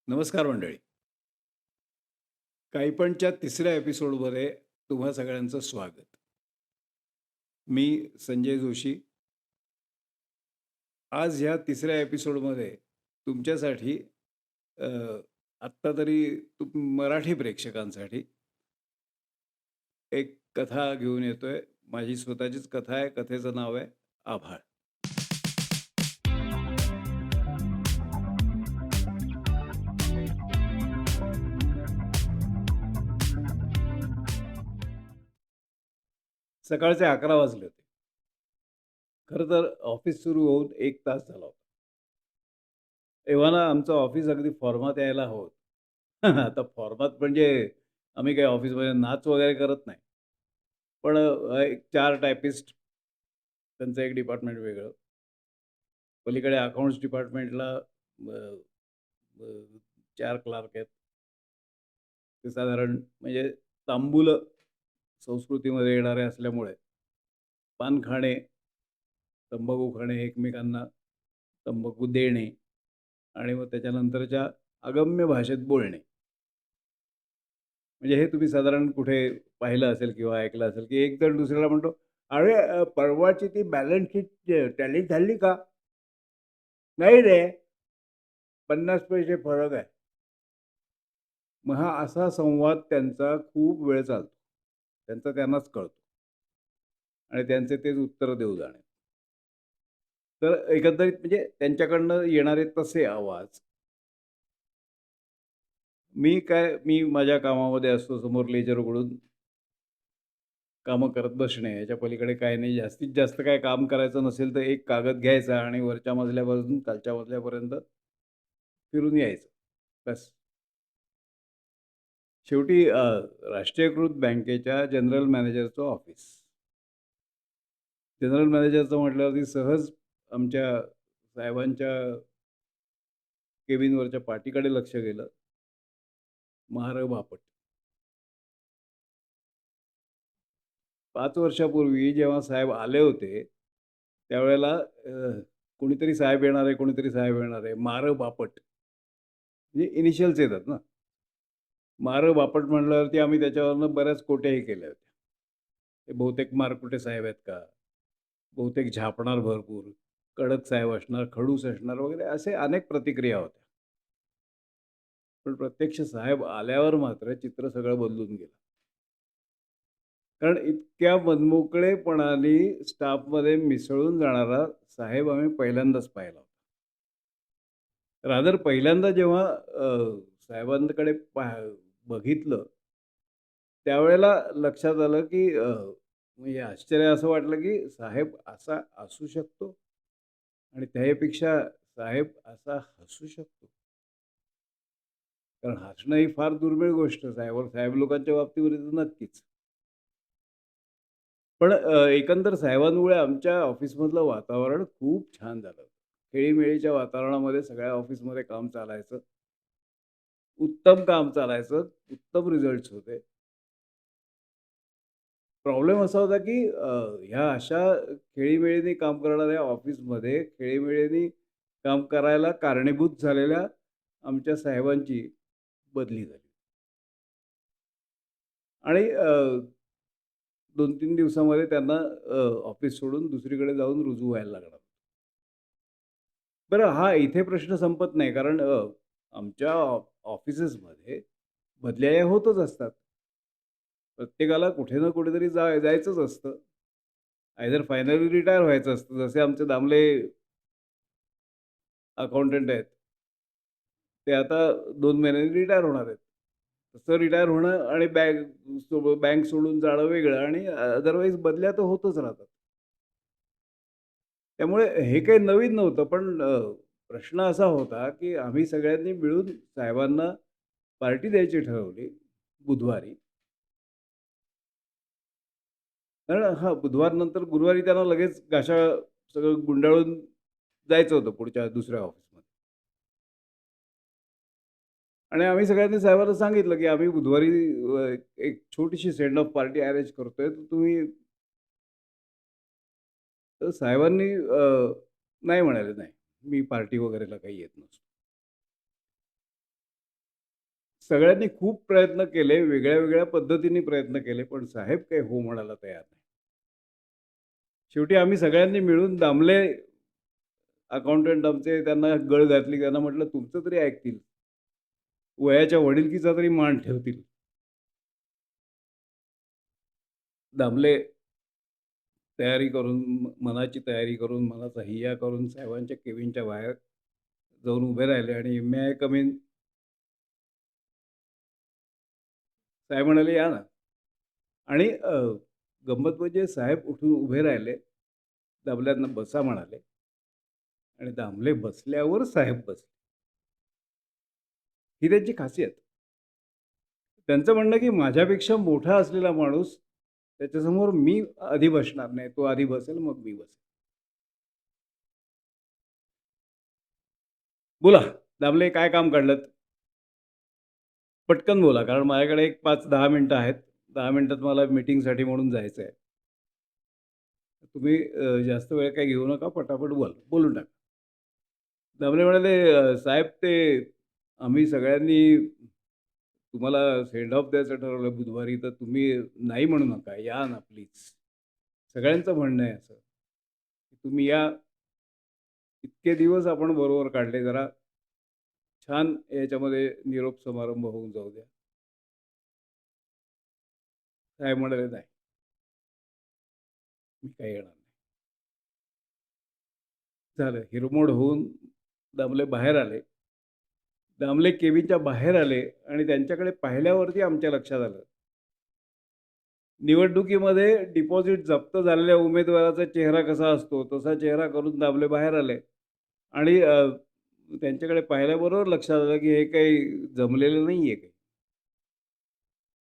नमस्कार मंडळी. काहीपणच्या तिसऱ्या एपिसोडमध्ये तुम्हा सगळ्यांचं स्वागत. मी संजय जोशी. आज ह्या तिसऱ्या एपिसोडमध्ये तुमच्यासाठी अ, आत्ता तरी मराठी प्रेक्षकांसाठी एक कथा घेऊन येतोय. माझी स्वतःचीच कथा आहे. कथेचं नाव आहे आभाळ. सकाळचे 11 वाजले होते. खरं तर ऑफिस सुरू होऊन 1 तास झाला होता. तेव्हा ना आमचं ऑफिस अगदी फॉर्मात यायला हवं होतं. आता फॉर्मात म्हणजे आम्ही काही ऑफिसमध्ये नाच वगैरे करत नाही. पण एक 4 टायपिस्ट, त्यांचं एक डिपार्टमेंट वेगळं. पलीकडे अकाउंट्स डिपार्टमेंटला अ, अ, 4 क्लार्क आहेत. ते साधारण म्हणजे तांबूल संस्कृतीमध्ये येणारे असल्यामुळे पान खाणे, तंबाखू खाणे, एकमेकांना तंबाखू देणे आणि मग त्याच्यानंतरच्या अगम्य भाषेत बोलणे. म्हणजे हे तुम्ही साधारण कुठे पाहिलं असेल किंवा ऐकलं असेल, की एक जण दुसऱ्याला म्हणतो, "अरे परवाची ती बॅलन्स शीट टॅली झाली का?" "नाही रे, 50 पैसे फरक आहे." मग हा असा संवाद त्यांचा खूप वेळ चालतो. त्यांचा त्यांनाच कळतो आणि त्यांचे तेच उत्तरं देऊ जाणे. तर एकंदरीत म्हणजे त्यांच्याकडनं येणारे तसे आवाज. मी माझ्या कामामध्ये असतो, समोर लेजर उघडून कामं करत बसणे. याच्या पलीकडे काही नाही. जास्तीत जास्त काही काम करायचं नसेल, तर एक कागद घ्यायचा आणि वरच्या मजल्यापासून खालच्या मजल्यापर्यंत फिरून यायचं. बस. शेवटी राष्ट्रीयकृत बँकेच्या जनरल मॅनेजरचं ऑफिस. जनरल मॅनेजरचं म्हटल्यावरती सहज आमच्या साहेबांच्या केबिनवरच्या पाटीकडे लक्ष गेलं. महार बापट. 5 वर्षापूर्वी जेव्हा साहेब आले होते, त्यावेळेला कोणीतरी साहेब येणार आहे, कोणीतरी साहेब येणार आहे. मार बापट. म्हणजे इनिशियल्स येतात ना. मार बापट म्हटल्यावरती आम्ही त्याच्यावरनं बऱ्याच कोट्याही केल्या होत्या. ते बहुतेक मारकुटे साहेब आहेत का? बहुतेक झापणार भरपूर, कडक साहेब असणार, खडूस असणार वगैरे असे अनेक प्रतिक्रिया होत्या. पण प्रत्यक्ष साहेब आल्यावर मात्र चित्र सगळं बदलून गेलं. कारण इतक्या मनमोकळेपणाने स्टाफमध्ये मिसळून जाणारा साहेब आम्ही पहिल्यांदाच पाहिला होता. रादर पहिल्यांदा जेव्हा साहेबांकडे बघितलं, त्यावेळेला लक्षात आलं, की म्हणजे आश्चर्य असं वाटलं, की साहेब असा असू शकतो आणि त्याहीपेक्षा साहेब असा हसू शकतो. कारण हसणं ही फार दुर्मिळ गोष्ट साहेब लोकांच्या बाबतीमध्ये तर नक्कीच. पण एकंदर साहेबांमुळे आमच्या ऑफिसमधलं वातावरण खूप छान झालं. खेळीमेळीच्या वातावरणामध्ये सगळ्या ऑफिसमध्ये काम चालायचं. उत्तम काम चालायचं. उत्तम रिझल्ट्स होते. प्रॉब्लेम असा होता, की ह्या अशा खेळीमेळीने काम करणाऱ्या ऑफिसमध्ये खेळीमेळीने काम करायला कारणीभूत झालेल्या आमच्या साहेबांची बदली झाली. आणि 2-3 दिवसामध्ये त्यांना ऑफिस सोडून दुसरीकडे जाऊन रुजू व्हायला लागणार. बरं हा इथे प्रश्न संपत नाही कारण आमच्या ऑफिसेसमध्ये बदल्या या होतच असतात. प्रत्येकाला कुठे ना कुठेतरी जायचंच असतं. आयदर फायनली रिटायर व्हायचं असतं. जसे आमचे दामले अकाउंटंट आहेत. ते आता 2 महिन्यांनी रिटायर होणार आहेत. तसं रिटायर होणं आणि बँक सोडून जाणं वेगळं आणि अदरवाईज बदल्या तर होतच राहतात. त्यामुळे हे काही नवीन नव्हतं. पण प्रश्न असा होता, की आम्ही सगळ्यांनी मिळून साहेबांना पार्टी द्यायची ठरवली बुधवारी. कारण हां, बुधवारनंतर गुरुवारी त्यांना लगेच सगळं गुंडाळून जायचं होतं पुढच्या दुसऱ्या ऑफिसमध्ये. आणि आम्ही सगळ्यांनी साहेबांना सांगितलं, की आम्ही बुधवारी एक छोटीशी सेंड ऑफ पार्टी अरेंज करतोय. तर तुम्ही तर साहेबांनी नाही म्हणाले, "नाही, मी पार्टी वगैरेला काही येत नसतो." सगळ्यांनी खूप प्रयत्न केले, वेगळ्या-वेगळ्या पद्धतीने प्रयत्न केले, पण साहेब काही हो म्हणायला तयार नाही. शेवटी आम्ही सगळ्यांनी मिळून दामले अकाउंटंट आमचे त्यांना गळ घातली. त्यांना म्हटलं, "तुमचं तरी ऐकतील. वयाच्या वडिलकीचा तरी मान ठेवतील." दामले तयारी करून, मनाची तयारी करून, मनाचा हिय्या करून साहेबांच्या केबिनच्या बाहेर जाऊन उभे राहिले आणि "मे आय कम इन?" साहेब म्हणाले, "या ना." आणि गंमत म्हणजे साहेब उठून उभे राहिले. दामल्यांना बसा म्हणाले आणि दामले बसल्यावर साहेब बसले. ही त्यांची खासियत. त्यांचं म्हणणं की माझ्यापेक्षा मोठा असलेला माणूस त्याच्यासमोर मी आधी बसणार नाही. तो आधी बसेल, मग मी बसेल. बोला, दामले काय काम काढलंत? पटकन बोला, कारण माझ्याकडे एक 5-10 मिनिटं आहेत. 10 मिनिटात मला मीटिंगसाठी म्हणून जायचं आहे. तुम्ही जास्त वेळ काही घेऊ नका, पटापट बोलून टाका. दामले म्हणाले, साहेब ते आम्ही सगळ्यांनी तुम्हाला सेंड ऑफ द्यायचं ठरवलं बुधवारी, तर तुम्ही नाही म्हणू नका. या ना प्लीज." सगळ्यांचं म्हणणं आहे असं, की तुम्ही या. इतके दिवस आपण बरोबर काढले, जरा छान याच्यामध्ये निरोप समारंभ होऊन जाऊ द्या. साहेब म्हणाले, "नाही, मी काही येणार नाही." झालं. हिरमोड होऊन दामले बाहेर आले. दामले केबिनच्या बाहेर आले आणि त्यांच्याकडे पाहिल्यावरती आमच्या लक्षात आलं. निवडणुकीमध्ये डिपॉझिट जप्त झालेल्या उमेदवाराचा चेहरा कसा असतो, तसा चेहरा करून दामले बाहेर आले आणि त्यांच्याकडे पाहिल्याबरोबर लक्षात आलं, की हे काही जमलेलं नाहीये काही.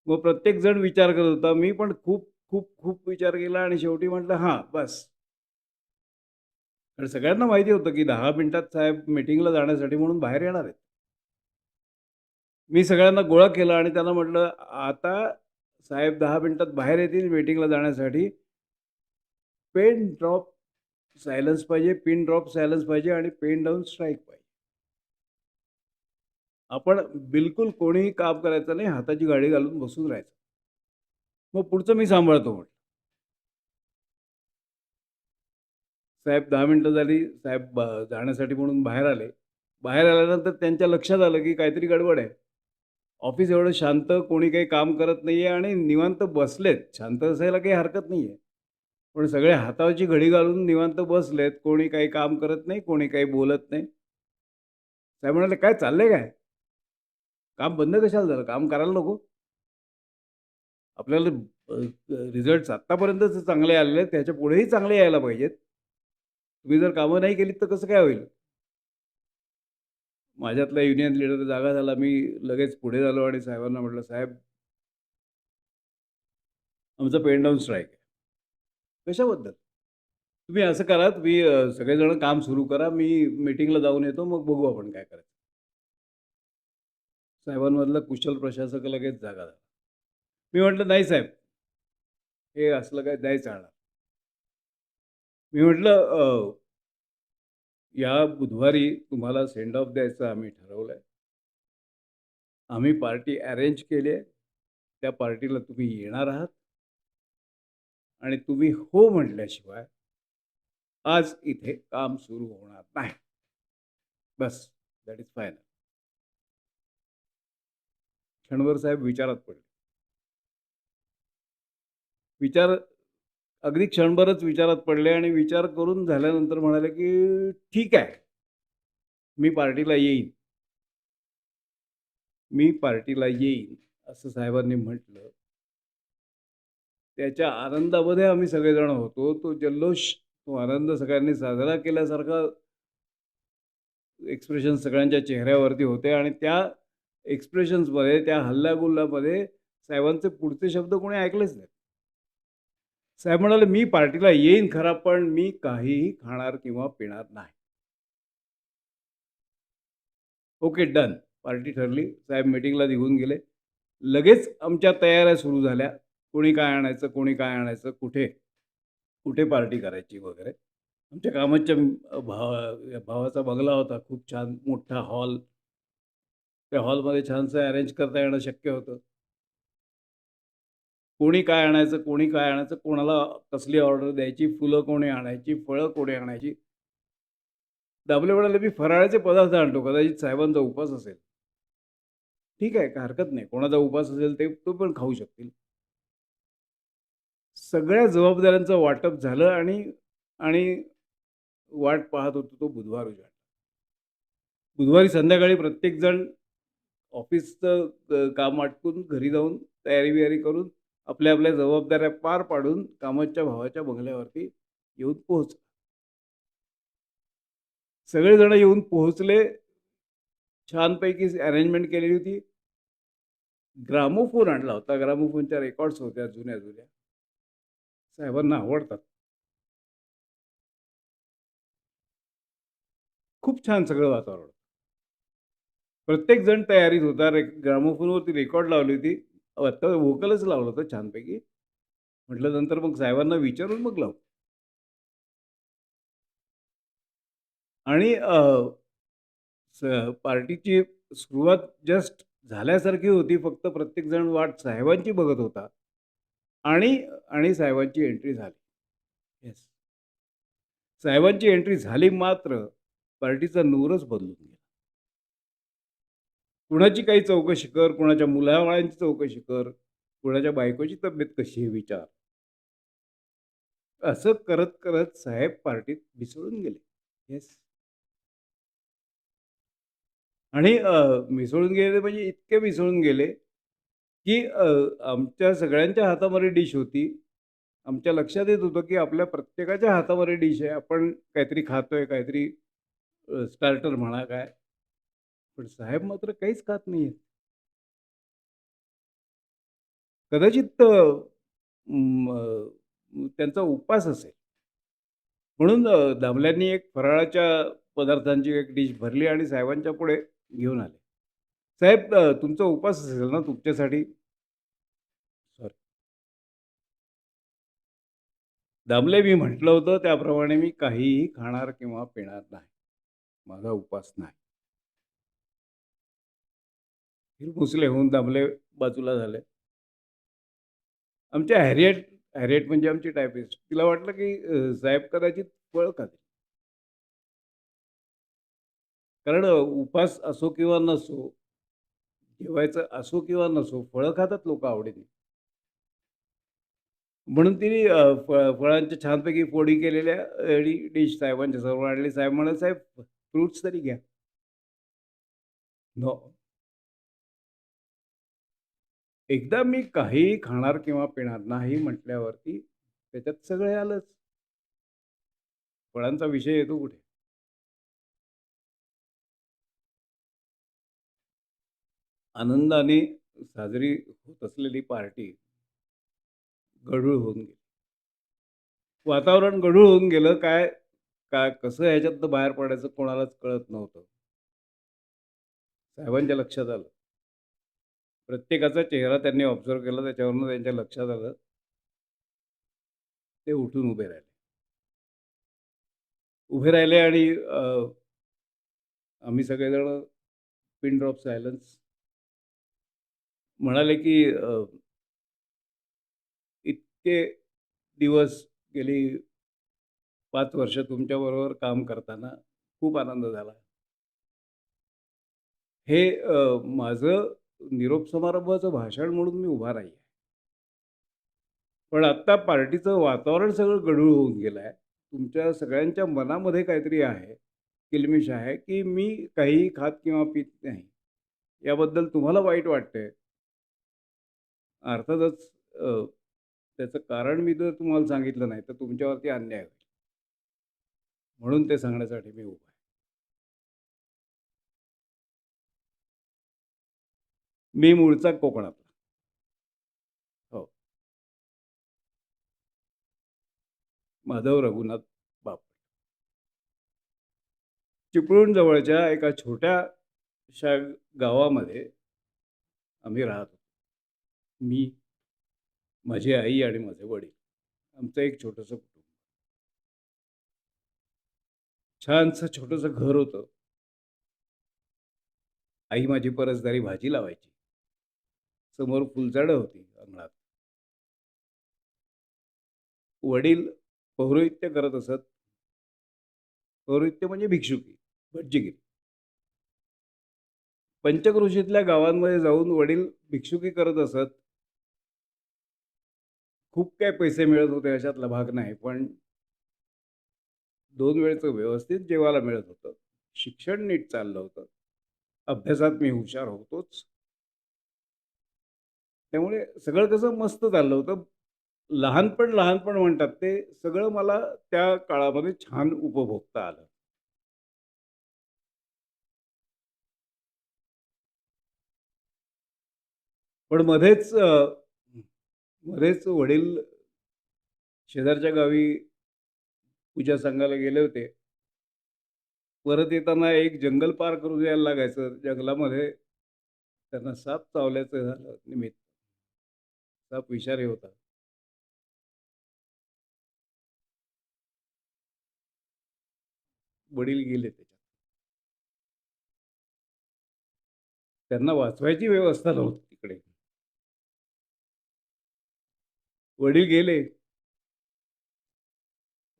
मग प्रत्येक जण विचार करत होता. मी पण खूप, खूप, खूप विचार केला आणि शेवटी म्हटलं, "हां, बस." कारण सगळ्यांना माहिती होतं, की 10 मिनिटात साहेब मीटिंगला जाण्यासाठी म्हणून बाहेर येणार आहेत. मी सगळ्यांना गोळा केला आणि त्यांना म्हटलं, "आता साहेब 10 मिनिटात बाहेर येतील मीटिंगला जाण्यासाठी. पेन ड्रॉप सायलन्स पाहिजे, पिन ड्रॉप सायलन्स पाहिजे आणि पेन डाउन स्ट्राईक पाहिजे. आपण बिलकुल कोणीही काम करायचं नाही, हाताची गाडी घालून बसून राहायचं. मग पुढचं मी सांभाळतो म्हटलं." साहेब 10 मिनिटं झाली. साहेब जाण्यासाठी म्हणून बाहेर आले. बाहेर आल्यानंतर त्यांच्या लक्षात आलं, की काहीतरी गडबड आहे. ऑफिस एवढं शांत, कोणी काही काम करत नाहीये आणि निवांत बसलेत. शांत असायला काही हरकत नाहीये. पण सगळे हाताची घडी घालून निवांत बसलेत. कोणी काही काम करत नाही, कोणी काही बोलत नाही. साहेब म्हणाले, "काय चाललंय काय? काम बंद कशाला झालं? काम करायला नको? आपल्याला रिझल्ट्स आत्तापर्यंतच चांगले आलेले आहेत. त्याच्या पुढेही चांगले यायला पाहिजेत. तुम्ही जर कामं नाही केलीत तर कसं काय होईल?" माझ्यातला युनियन लीडर जागा झाला. मी लगेच पुढे झालो आणि साहेबांना म्हटलं, "साहेब, आमचा पेन डाउन स्ट्राईक आहे." "कशाबद्दल?" "तुम्ही असं करा, तुम्ही सगळेजण काम सुरू करा. मी मीटिंगला जाऊन येतो. मग बघू आपण काय करायचं." साहेबांमधला कुशल प्रशासक लगेच जागा झाला. मी म्हटलं, "नाही साहेब, हे असलं काय नाही चालणार." मी म्हटलं, या बुधवारी तुम्हाला सेंड ऑफ द्यायचं आम्ही ठरवलंय. आम्ही पार्टी अरेंज केली आहे. त्या पार्टीला तुम्ही येणार आहात आणि तुम्ही हो म्हटल्याशिवाय आज इथे काम सुरू होणार नाही. बस, दॅट इज फायनल." क्षणभर साहेब विचारात पडले. विचार अगदी क्षणभरच विचारात पडले आणि विचार करून झाल्यानंतर म्हणाले, की "ठीक आहे, मी पार्टीला येईन." "मी पार्टीला येईन," असं साहेबांनी म्हटलं. त्याच्या आनंदामध्ये आम्ही सगळेजण होतो. तो जल्लोष, तो आनंद सगळ्यांनी साजरा केल्यासारखा एक्सप्रेशन सगळ्यांच्या चेहऱ्यावरती होते आणि त्या एक्सप्रेशन्समध्ये, त्या हल्लागुल्लामध्ये साहेबांचे पुढचे शब्द कोणी ऐकलेच नाहीत. साहेब म्हणाले, "मी पार्टीला येईन खरा, पण मी काहीही खाणार किंवा पिणार नाही." Okay, done. पार्टी ठरली. साहेब मीटिंगला निघून गेले. लगेच आमच्या तयाऱ्या सुरू झाल्या. कोणी काय आणायचं, कोणी काय आणायचं, कुठे, कुठे पार्टी करायची वगैरे. आमच्या कामाच्या भावाचा बंगला होता. खूप छान मोठा हॉल. त्या हॉलमध्ये छानसं अरेंज करता येणं शक्य होतं. कोणी काय आणायचं, कोणी काय आणायचं, कोणाला कसली ऑर्डर द्यायची, फुलं कोणी आणायची, फळं कोणी आणायची. दाबले म्हणाले, "मी फराळाचे पदार्थ आणतो, कदाचित साहेबांचा उपवास असेल." ठीक आहे, काही हरकत नाही. कोणाचा उपवास असेल ते तो पण खाऊ शकतील. सगळ्या जबाबदाऱ्यांचं वाटप झालं आणि आणि वाट पाहत होतो तो बुधवार उजाडला. बुधवारी संध्याकाळी प्रत्येकजण ऑफिसचं काम आटपून घरी जाऊन तयारी-बियारी करून आपल्या आपल्या जबाबदाऱ्या पार पाडून कामाच्या भावाच्या बंगल्यावरती येऊन पोहोचला. सगळेजण येऊन पोहोचले. छानपैकी अरेंजमेंट केलेली होती. ग्रामोफोन आणला होता. ग्रामोफोनच्या रेकॉर्ड्स होत्या जुन्या-जुन्या. साहेबांना आवडतात. खूप छान सगळं वातावरण. प्रत्येकजण तयारीत होता. ग्रामोफोनवरती रेकॉर्ड लावली होती. आता व्होकलच लावलं होतं छानपैकी. म्हटलं नंतर मग साहेबांना विचारून मग लावू. आणि पार्टीची सुरुवात जस्ट झाल्यासारखी होती. फक्त प्रत्येकजण वाट साहेबांची बघत होता. आणि आणि साहेबांची एंट्री झाली. येस. साहेबांची एंट्री झाली मात्र पार्टीचा नूरच बदलून गेला. कुणाची काही चौकशी कर, कुणाच्या मुलाबाळांची चौकशी कर, कुणाच्या बायकोची तब्येत कशी आहे विचार. असं करत-करत साहेब पार्टीत मिसळून गेले. येस. आणि मिसळून गेले म्हणजे इतके मिसळून गेले, की आमच्या सगळ्यांच्या हातामध्ये डिश होती. आमच्या लक्षात येत होतं, की आपल्या प्रत्येकाच्या हातामध्ये डिश आहे. आपण काहीतरी खातोय, काहीतरी स्टार्टर म्हणा काय. पण साहेब मात्र काहीच खात नाहीयेत. कदाचित त्यांचा उपवास असेल. म्हणून दामल्यांनी एक फराळाच्या पदार्थांची एक डिश भरली आणि साहेबांच्या पुढे घेऊन आले. "साहेब तुमचा उपवास असेल ना तुमच्यासाठी?" सॉरी. "दामले मी म्हटलं होतं त्याप्रमाणे मी काहीही खाणार किंवा पिणार नाही. माझा उपवास नाही." हिरमुसले होऊन दामले बाजूला झाले. आमच्या हॅरिएट हॅरिएट म्हणजे आमची टायपिस्ट. तिला वाटलं की साहेब कदाचित फळं खातील. कारण उपास असो किंवा नसो, जेवायचं असो किंवा नसो, फळं खातात लोकं आवडीने. म्हणून तिने फळांच्या छानपैकी फोडी केलेल्या आणि डिश साहेबांच्या समोर आणली. साहेब म्हणाले, "साहेब फ्रुट्स तरी घ्या." नो. एकदा मी काहीही खाणार किंवा पिणार नाही म्हटल्यावरती त्याच्यात सगळे आलंच. फळांचा विषय येतो कुठे? आनंदाने साजरी होत असलेली पार्टी गढूळ होऊन गेली. वातावरण गढूळ होऊन गेलं. काय कसं ह्याच्यातनं बाहेर पडायचं कोणालाच कळत नव्हतं. साहेबांच्या लक्षात आलं. प्रत्येकाचा चेहरा त्यांनी ऑब्झर्व्ह केला. त्याच्यावरून त्यांच्या लक्षात आलं. ते उठून उभे राहिले. उभे राहिले आणि आम्ही सगळेजण पिन ड्रॉप सायलन्स म्हणाले, की इतके दिवस गेली 5 वर्ष तुमच्याबरोबर काम करताना खूप आनंद झाला. हे माझं निरोप समारंभाचं भाषण म्हणून मी उभा नाहीये. पण आत्ता पार्टीचं वातावरण सगळं गढूळ होऊन गेलं आहे. तुमच्या सगळ्यांच्या मनामध्ये काहीतरी आहे, किलमिश आहे, की मी काहीही खात किंवा पीत नाही. याबद्दल तुम्हाला वाईट वाटतंय. अर्थातच त्याचं कारण मी जर तुम्हाला सांगितलं नाही, तर तुमच्यावरती अन्याय होईल. म्हणून ते सांगण्यासाठी मी उभा आहे. मी मूळचा कोकणातला. हो. माधव रघुनाथ बाप. चिपळूण जवळच्या एका छोट्याशा गावामध्ये आम्ही राहत होतो. मी, माझी आई आणि माझे वडील. आमचं एक छोटंसं कुटुंब. छानसं छोटंसं घर होतं. आई माझी परसदारी भाजी लावायची. समोर फुलझाडं होती अंगणात. वडील पौरोहित्य करत असत. पौरोहित्य म्हणजे भिक्षुकी, भटजीगिरी. पंचक्रोशीतल्या गावांमध्ये जाऊन वडील भिक्षुकी करत असत. खूप काही पैसे मिळत होते अशातला भाग नाही. पण 2 वेळचं व्यवस्थित जेवायला मिळत होतं. शिक्षण नीट चाललं होतं. अभ्यासात मी हुशार होतोच. त्यामुळे सगळं कसं मस्त चाललं होतं. लहानपण, लहानपण म्हणतात ते सगळं मला त्या काळामध्ये छान उपभोगता आलं. पण मध्येच वडील शेजारच्या गावी पूजा सांगायला गेले होते. परत येताना एक जंगल पार करून यायला लागायचं. जंगलामध्ये त्यांना साप चावल्याचं झालं निमित्त. साप विषारी होता. वडील गेले त्याच्यात. त्यांना वाचवायची व्यवस्था नव्हती तिकडे. वडील गेले.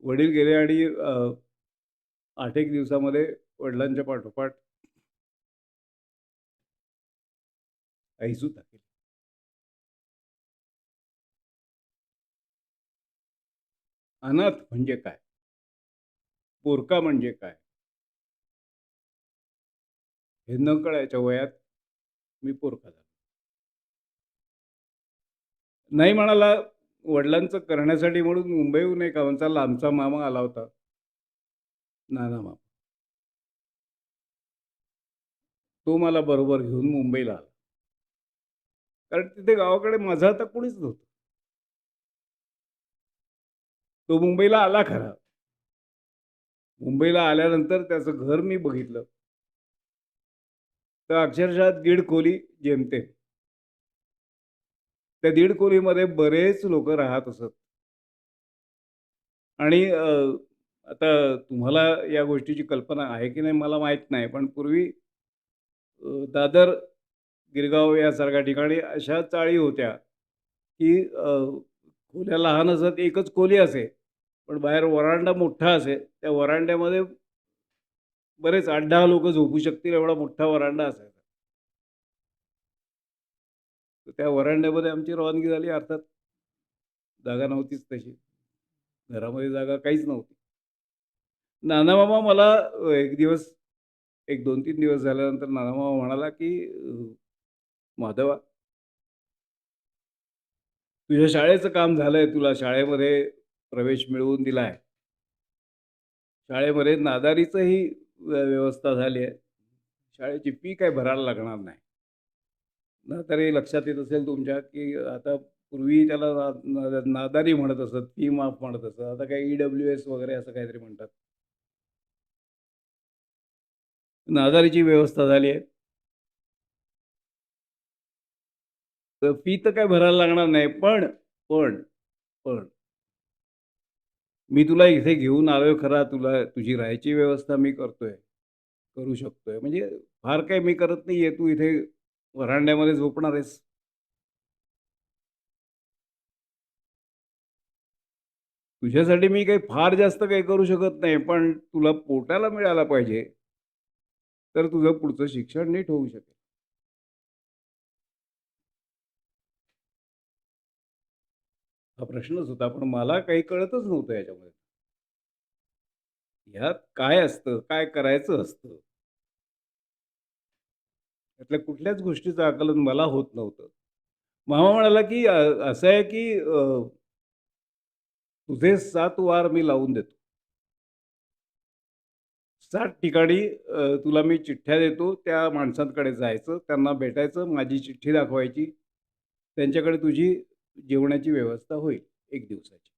वडील गेले आणि 8 एक दिवसामध्ये वडिलांच्या पाठोपाठ आईसुद्धा गेली. अनाथ म्हणजे काय? पोरका म्हणजे काय? हे न कळायच्या वयात मी पोरका झालो. नाही म्हणाला, वडिलांचं करण्यासाठी म्हणून मुंबईहून एक आमचा लांबचा मामा आला होता. नाना मामा. तो मला बरोबर घेऊन मुंबईला आला. कारण तिथे गावाकडे माझं आता कोणीच नव्हतं. तो मुंबईला आला खरा. मुंबईला आल्यानंतर त्याचं घर मी बघितलं. तर अक्षरशः दीड खोली जेमतेम. त्या दीड खोलीमध्ये बरेच लोकं राहत असत. आणि आता तुम्हाला या गोष्टीची कल्पना आहे की नाही मला माहीत नाही. पण पूर्वी दादर, गिरगाव यासारख्या ठिकाणी अशा चाळी होत्या, की खोल्या लहान असत, एकच खोली असे. पण बाहेर व्हरांडा मोठा असे. त्या व्हरांड्यामध्ये बरेच 8-10 लोकं झोपू शकतील एवढा मोठा व्हरांडा असायचा. तर त्या व्हरांड्यामध्ये आमची रवानगी झाली. अर्थात जागा नव्हतीच तशी. घरामध्ये जागा काहीच नव्हती. नाना मामा मला एक दिवस, एक 2-3 दिवस झाल्यानंतर नाना मामा म्हणाला, की "माधवा, तुझ्या शाळेचं काम झालंय. तुला शाळेमध्ये प्रवेश मिळवून दिलाय. शाळेमध्ये नादारीचंही व्यवस्था झाली आहे. शाळेची फी काही भरायला लागणार नाही." नादारी लक्षात येत असेल तुमच्या, की आता पूर्वी त्याला नादारी म्हणत असत, फी माफ म्हणत असत. आता काही ई-डब्ल्यू-एस वगैरे असं काहीतरी म्हणतात. नादारीची व्यवस्था झाली आहे. तर फी तर काही भरायला लागणार नाही. पण मी तुला इथे घेऊन आलोय खरा, तुला तुझी राहायची व्यवस्था मी करतोय, करू शकतोय. म्हणजे फार काही मी करत नाहीये. तू इथे व्हरांड्यामध्ये झोपणार आहेस. तुझ्यासाठी मी काही फार जास्त काही करू शकत नाही. पण तुला पोटाला मिळायला पाहिजे, तर तुझं पुढचं शिक्षण नीट होऊ शकेल. हा प्रश्नच होता. पण मला काही कळतच नव्हतं याच्यामध्ये. ह्यात काय असतं? काय करायचं असतं? त्यातल्या कुठल्याच गोष्टीचं आकलन मला होत नव्हतं. मामा म्हणाला, की असं आहे, की तुझे 7 वार मी लावून देतो. 7 ठिकाणी तुला मी चिठ्ठ्या देतो. त्या माणसांकडे जायचं, त्यांना भेटायचं, माझी चिठ्ठी दाखवायची. त्यांच्याकडे तुझी जेवणाची व्यवस्था होईल 1 दिवसाची.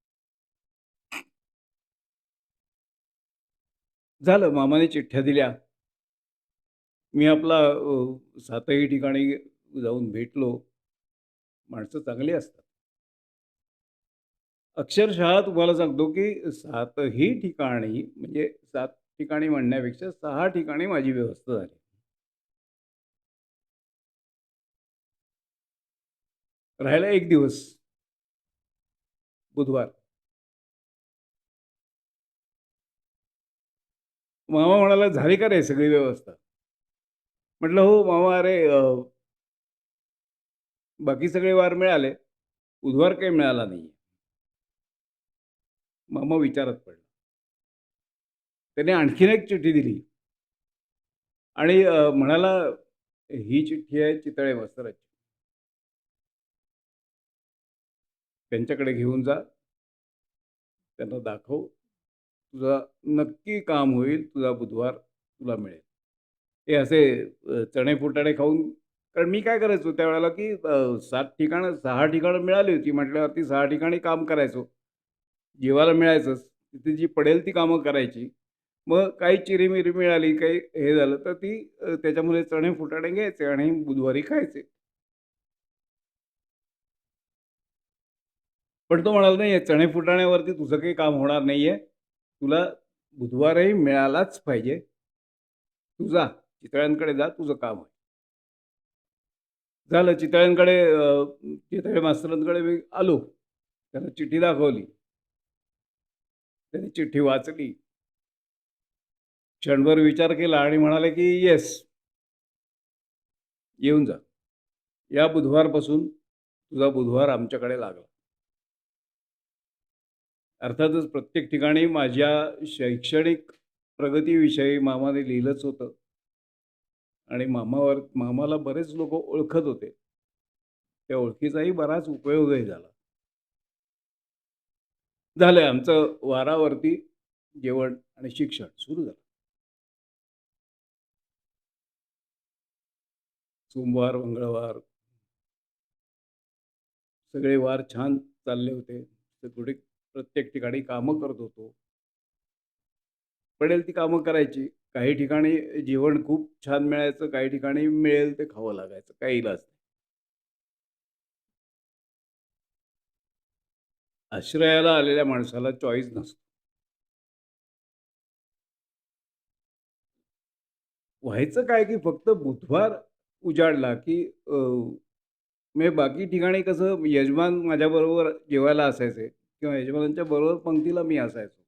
झालं, मामाने चिठ्ठ्या दिल्या. मी आपला 7ही ठिकाणी जाऊन भेटलो. माणसं चांगली असतात. अक्षरशः तुम्हाला सांगतो, की 7ही ठिकाणी म्हणजे 7 ठिकाणी म्हणण्यापेक्षा 6 ठिकाणी माझी व्यवस्था झाली. राहिला 1 दिवस, बुधवार. मामा म्हणाला, "झाली का रे सगळी व्यवस्था?" म्हटलं, "हो मामा, अरे बाकी सगळे वार मिळाले. बुधवार काही मिळाला नाहीये." मामा विचारात पडला. त्याने आणखीन एक चिठी दिली आणि म्हणाला, "ही चिठ्ठी आहे चितळे मास्तराची. त्यांच्याकडे घेऊन जा. त्यांना दाखव. तुझं नक्की काम होईल. तुझा बुधवार तुला मिळेल." हे असे चणे-फुटाणे खाऊन, कारण मी काय करायचो त्यावेळेला, की 7 ठिकाणं 6 ठिकाणं मिळाली होती म्हटल्यावरती 6 ठिकाणी काम करायचो. जीवाला मिळायचंच. तिथे जी पडेल ती कामं करायची. मग काही चिरी-मिरी मिळाली, काही हे झालं तर ती त्याच्यामध्ये चणे-फुटाणे घ्यायचे आणि बुधवारी खायचे. पण तो म्हणाला, "नाही, चणे-फुटाण्यावरती तुझं काही काम होणार नाहीये. तुला बुधवारही मिळालाच पाहिजे. तू जा, चितळ्यांकडे जा, तुझं काम आहे." झालं चितळ्यांकडे चितळे मास्तरांकडे मी आलो. त्यांना चिठी दाखवली. त्यांनी चिठ्ठी वाचली. क्षणभर विचार केला आणि म्हणाले, की "येस, येऊन जा. या बुधवारपासून तुझा बुधवार आमच्याकडे लागला." अर्थातच प्रत्येक ठिकाणी माझ्या शैक्षणिक प्रगतीविषयी मामाने लिहिलंच होतं आणि मामाला बरेच लोकं ओळखत होते. त्या ओळखीचाही बराच उपयोगही झाला. झालं आमचं वारावरती जेवण आणि शिक्षण सुरू झालं. सोमवार, मंगळवार सगळे वार छान चालले होते. कुठे प्रत्येक ठिकाणी कामं करत होतो. पडेल ती कामं करायची. काही ठिकाणी जेवण खूप छान मिळायचं, काही ठिकाणी मिळेल ते खावं लागायचं. काही इलाज नाही. आश्रयाला आलेल्या माणसाला चॉईस नसतो. व्हायचं काय, की फक्त बुधवार उजाडला, की म्हणजे बाकी ठिकाणी कसं यजमान माझ्याबरोबर जेवायला असायचे किंवा यजमानांच्या बरोबर पंक्तीला मी असायचो.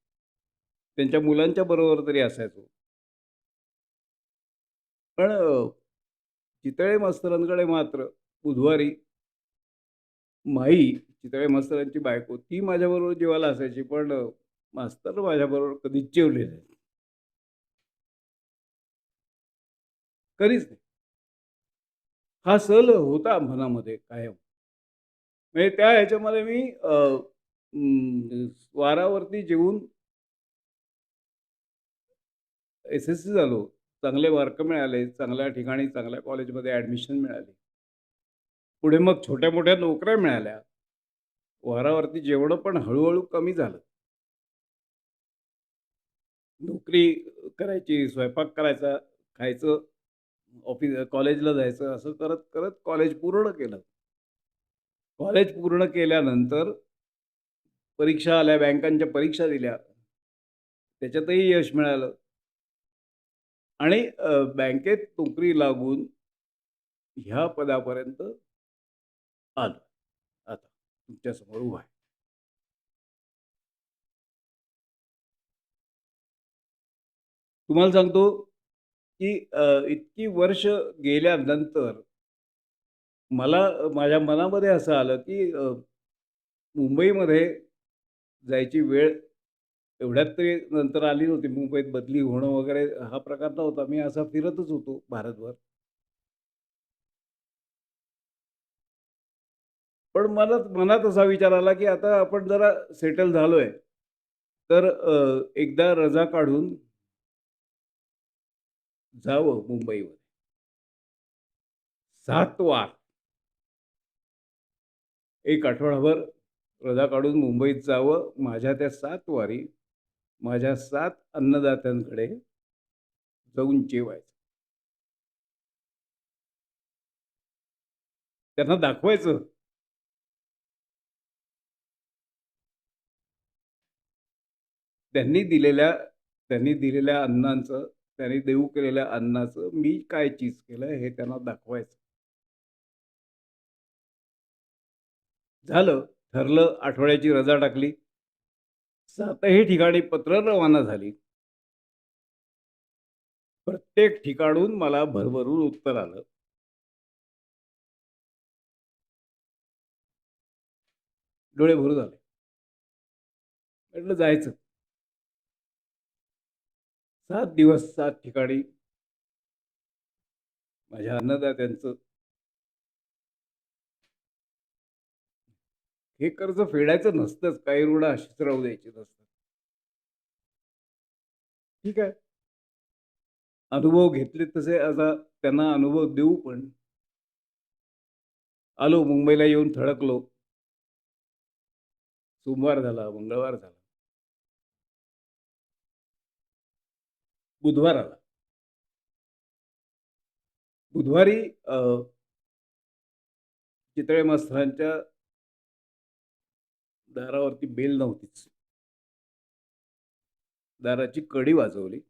त्यांच्या मुलांच्या बरोबर तरी असायचो. पण चितळे मास्तरांकडे मात्र बुधवारी माई, चितळे मास्तरांची बायको, ती माझ्याबरोबर जेवायला असायची. पण मास्तर माझ्याबरोबर कधीच जेवले नाहीत. कधीच नाही. हा सल होता मनामध्ये कायम. म्हणजे त्या ह्याच्यामध्ये मी वारावरती जेवून एस-एस-सी झालो. चांगले मार्क मिळाले. चांगल्या ठिकाणी चांगल्या कॉलेजमध्ये ॲडमिशन मिळाली. पुढे मग छोट्या-मोठ्या नोकऱ्या मिळाल्या. वारावरती जेवणं पण हळू कमी झालं. नोकरी करायची, स्वयंपाक करायचा, खायचं, कॉलेजला जायचं, असं करत-करत कॉलेज पूर्ण केलं. कॉलेज पूर्ण केल्यानंतर परीक्षा आल्या, बँकांच्या परीक्षा दिल्या. त्याच्यातही यश मिळालं आणि बँकेत नोकरी लागून ह्या पदापर्यंत आलो. आता तुमच्यासमोर उभा आहे. तुम्हाला सांगतो, की इतकी वर्ष गेल्यानंतर मला माझ्या मनामध्ये असं आलं, की मुंबईमध्ये जायची वेळ एवढ्यात तरी नंतर आली नव्हती. मुंबईत बदली होणं वगैरे हा प्रकार नव्हता. मी असा फिरतच होतो भारतभर. पण मनात असा विचार आला, की आता आपण जरा सेटल झालोय, तर एकदा रजा काढून जावं मुंबईमध्ये. 7 वार, 1 आठवडाभर रजा काढून मुंबईत जावं. माझ्या त्या 7 वारी माझ्या 7 अन्नदात्यांकडे जाऊन जेवायचं. त्यांना दाखवायचं त्यांनी दिलेल्या त्यांनी दिलेल्या अन्नाचं, त्यांनी देऊ केलेल्या अन्नाचं मी काय चीज केलंय हे त्यांना दाखवायचं. झालं, ठरलं, आठवड्याची रजा टाकली. 7ही ठिकाणी पत्र रवाना झाली. प्रत्येक ठिकाणून मला भरभरून उत्तर आलं. डोळे भरून आले. म्हटलं जायचं. 7 दिवस 7 ठिकाणी माझ्या अन्नदात्यांचं हे कर्ज फेडायचं नसतंच. काही ऋण अशीच राहू द्यायची नसतात. ठीक आहे. अनुभव घेतले तसे आता त्यांना अनुभव देऊ पण. आलो मुंबईला येऊन थडकलो. सोमवार झाला, मंगळवार झाला. बुधवार आला. बुधवारी चितळे मास्तरांच्या दारावरती बेल नव्हतीच. दाराची कडी वाजवली.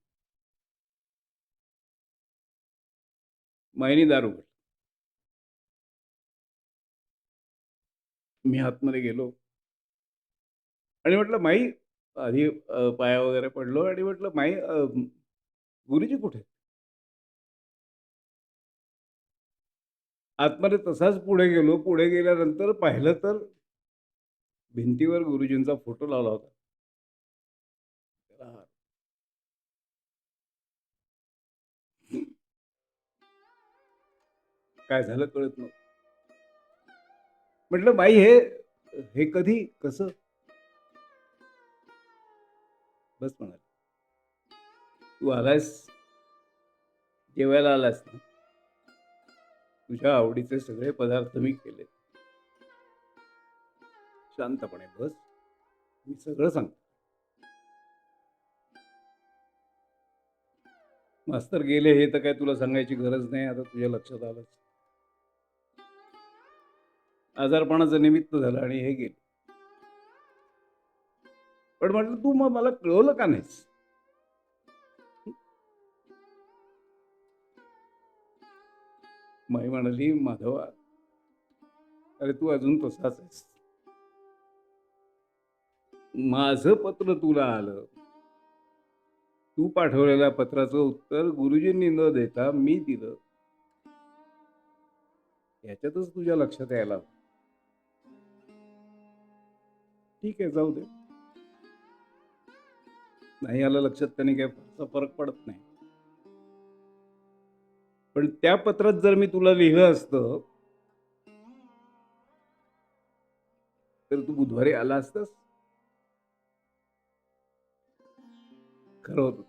माईने दार उघडलं. मी आतमध्ये गेलो आणि म्हटलं, "माई" आधी पाया वगैरे पडलो आणि म्हटलं, "माई गुरुजी कुठे आहेत?" आतमध्ये तसाच पुढे गेलो. पुढे गेल्यानंतर पाहिलं तर भिंतीवर गुरुजींचा फोटो लावला होता. त्याला काय झालं कळत नव्हतं. म्हटलं, "बाई हे हे कधी? कसं?" बस म्हणाले. "तू आलायस, जेवायला आलास ना? तुझ्या आवडीचे सगळे पदार्थ मी केलेत. शांतपणे बस. मी सगळं सांगतो." मास्तर गेले हे तर काय तुला सांगायची गरज नाही. आता तुझ्या लक्षात आलंच. आजारपणाचं निमित्त झालं आणि हे गेले. पण म्हटलं, "तू मग मला कळवलं का नाहीस?" माई म्हणाली, "माधवा, अरे तू अजून तसाच आहेस. माझं पत्र तुला आलं. तू पाठवलेल्या पत्राचं उत्तर गुरुजींनी न देता मी दिलं. याच्यातच तुझ्या लक्षात यायला हवं. ठीक आहे, जाऊ दे. नाही आलं लक्षात त्याने काही फारसा फरक पडत नाही. पण त्या पत्रात जर मी तुला लिहिलं असतं, तर तू बुधवारी आला असतास. खरं होतं.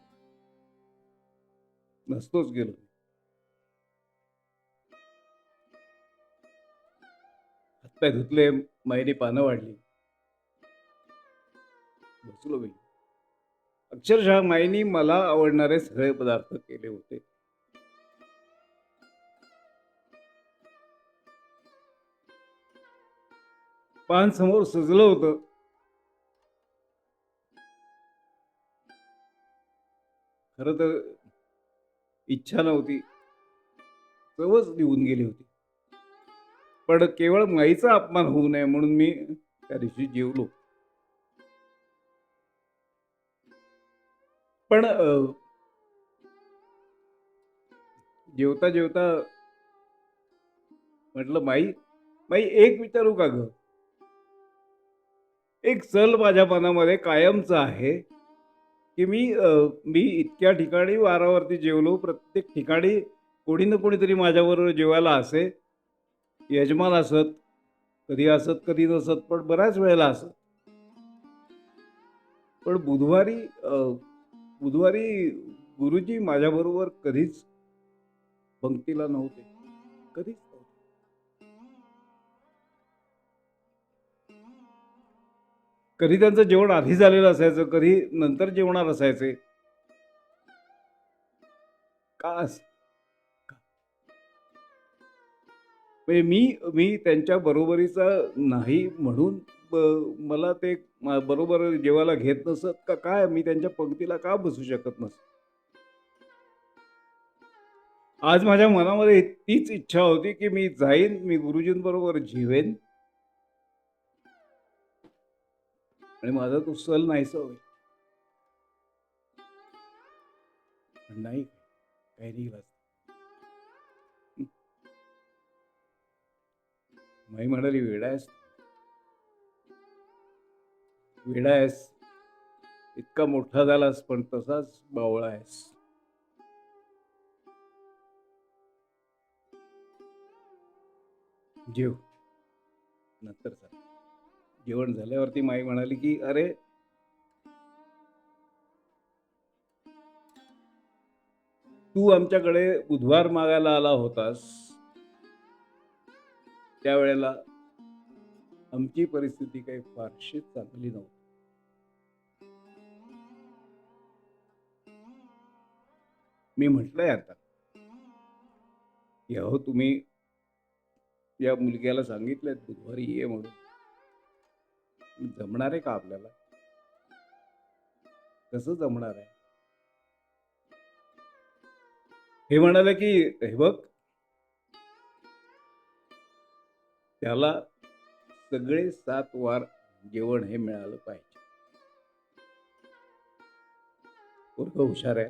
नसतोच गेलो. हातपाय धुतले, माईने पानं वाढली. बसलो मी. अक्षरशः माईनी मला आवडणारे सगळे पदार्थ केले होते. पान समोर सजलं होतं. खरं तर इच्छा नव्हती. चवच निघून गेली होती. पण केवळ माईचा अपमान होऊ नये म्हणून मी त्या दिवशी जेवलो. पण जेवता जेवता म्हटलं, "माई, माई एक विचारू का गं?" एक सल माझ्या मनामध्ये कायमचा आहे, की मी इतक्या ठिकाणी वारावरती जेवलो. प्रत्येक ठिकाणी कोणी ना कोणीतरी माझ्याबरोबर जेवायला असे. यजमान असत, कधी असत, कधी नसत, पण बऱ्याच वेळेला असत. पण बुधवारी गुरुजी माझ्याबरोबर कधीच पंक्तीला नव्हते. कधीच नव्हते. कधी त्यांचं जेवण आधी झालेलं असायचं, कधी नंतर जेवणार असायचे. का म्हणजे मी त्यांच्या बरोबरीचा नाही म्हणून ब मला ते बरोबर जेवायला घेत नसत का काय? मी त्यांच्या पंक्तीला का बसू शकत नसतो? आज माझ्या मनामध्ये तीच इच्छा होती, की मी जाईन, मी गुरुजींबरोबर जेवेन आणि माझा तो सल नाहीसा होईल. पण नाही, काही नाही वाचत. माई म्हणाली, वेडा आहेस, वेडा आहेस, इतका मोठा झालास पण तसाच बावळा आहेस. जेव, नंतर चाल. जेवण झाल्यावरती माई म्हणाली की अरे, तू आमच्याकडे बुधवार मागायला आला होतास, त्यावेळेला आमची परिस्थिती काही फारशी चांगली नव्हती. मी म्हटलंय आता की अहो, तुम्ही या मुलग्याला सांगितलंय बुधवारी ये म्हणून, जमणार आहे का आपल्याला? कसं जमणार आहे? हे म्हणाले की हे बघ, त्याला सगळे 7 वार जेवण हे मिळालं पाहिजे. पोरगं हुशार आहे.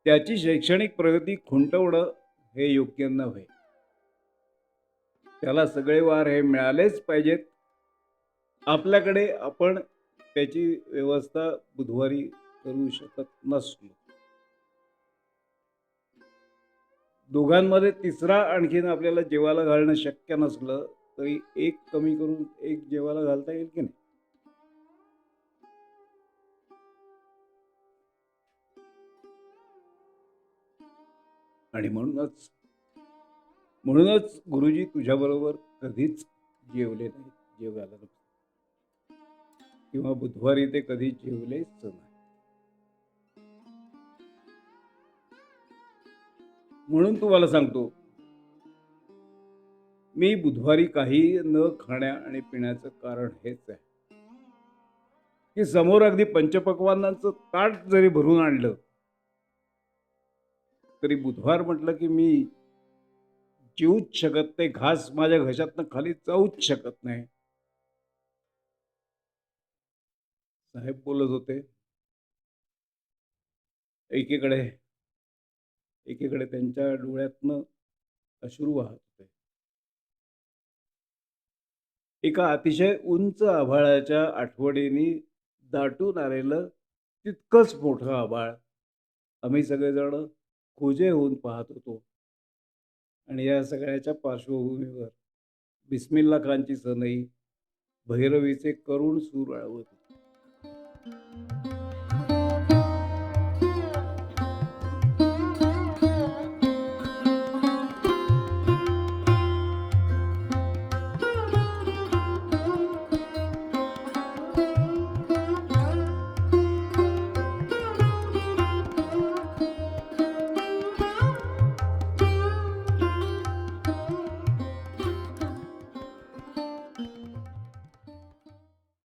त्याची शैक्षणिक प्रगती खुंटवणं हे योग्य नव्हे. त्याला सगळे वार हे मिळालेच पाहिजेत. आपल्याकडे आपण त्याची व्यवस्था बुधवारी करू शकत नसलो. दोघांमध्ये तिसरा आणखीन आपल्याला जेवायला घालणं शक्य नसलं तरी एक कमी करून एक जेवायला घालता येईल की नाही? आणि म्हणूनच गुरुजी तुझ्याबरोबर कधीच जेवले नाहीत, जेवायला नको. किंवा बुधवारी ते कधी जेवलेच नाही. म्हणून तुम्हाला सांगतो, मी बुधवारी काही न खाण्या आणि पिण्याचं कारण हेच आहे की समोर अगदी पंचपक्वान्नांचं ताट जरी भरून आणलं तरी बुधवार म्हटलं की मी जेवूच शकत नाही. घास माझ्या घशातनं खाली जाऊच शकत नाही. साहेब बोलत होते. एकीकडे एकीकडे त्यांच्या डोळ्यातनं अश्रू वाहत होते. एका अतिशय उंच आभाळाच्या आठवणींनी दाटून आलेलं तितकंच मोठं आभाळ आम्ही सगळेजण खुजे होऊन पाहत होतो. आणि या सगळ्याच्या पार्श्वभूमीवर बिस्मिल्ला खानची सनई भैरवीचे करुण सूर आळवत होती.